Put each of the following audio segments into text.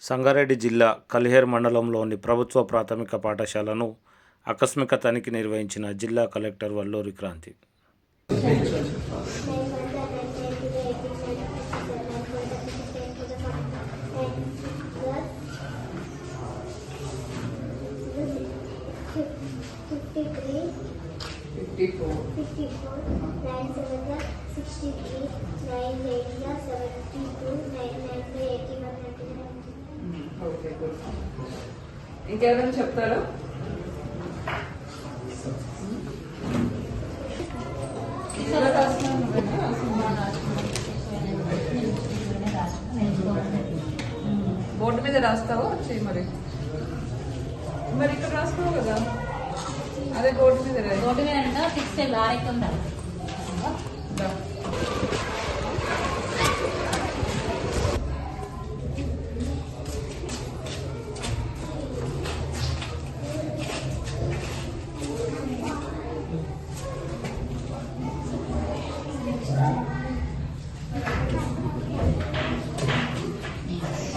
సంగారెడ్డి జిల్లా కలిహేర్ మండలంలోని ప్రభుత్వ ప్రాథమిక పాఠశాలను ఆకస్మిక తనిఖీ నిర్వహించిన జిల్లా కలెక్టర్ వల్లూరి క్రాంతి. ఇంకెవరైనా చెప్తారా? బోర్డు మీద రాస్తావా వచ్చి మరి ఇక్కడ రాస్తావు కదా, అదే బోర్డు మీద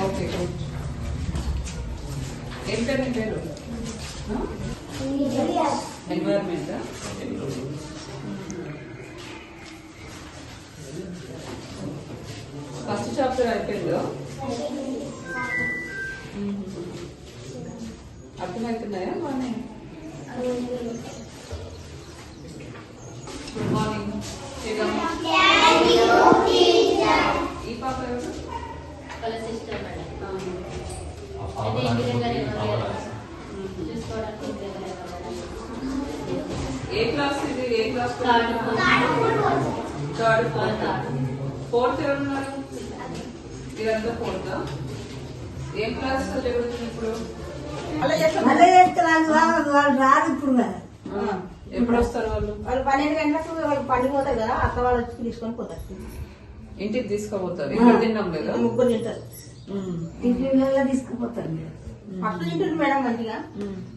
ఓకే గుడ్. ఏం పేరు నీ పేరు? ఎన్వైరన్మెంట్. ఫస్ట్ చాప్టర్ అయిపోయిందో? అర్థమవుతున్నాయా? Morning good morning. ఈ పాప ఎవరు? ఏ క్లాస్ ఇది? ఏ క్లాస్? థర్డ్ ఫోర్త్ ఎవరున్నారు? ఇదంతా ఫోర్త్. ఏం క్లాస్ జరుగుతుంది ఇప్పుడు? రాదు ఇప్పుడు కదా. ఎప్పుడు వస్తారు వాళ్ళు? 12 గంటలకు వాళ్ళు పనికి పోతారు కదా, అక్క వాళ్ళు వచ్చి తీసుకొని పోతారు. ఇంటికి తీసుకుపోతారు. ఇక్కడ తిన్నాం లేదా? ముగ్గురు తింటారు. టిఫిన్లలో తీసుకుపోతారు. ఫస్ట్ తింటుంది మేడం మంచిగా.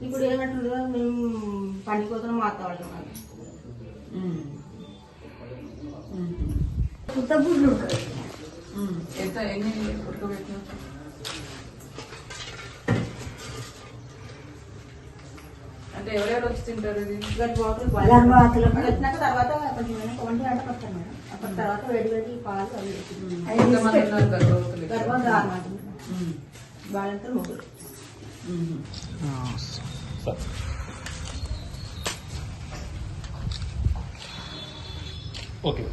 ఇప్పుడు ఏమంటుందో మేము పనికి పోతున్నాం, మా అక్క వాళ్ళు కొత్త గుడ్లు ఉంటారు. ఎంత ఎన్ని ఉడకబెట్టినా? అంటే ఎవరెవరు వచ్చి తింటారు? ఇది వచ్చినాక తర్వాత కొంచెం 1 గంటకు వస్తాను మేడం. అప్పటి తర్వాత వేడి వేడి పాలు గర్భవతి 6 మంది, బాలంతా 3. ఓకే.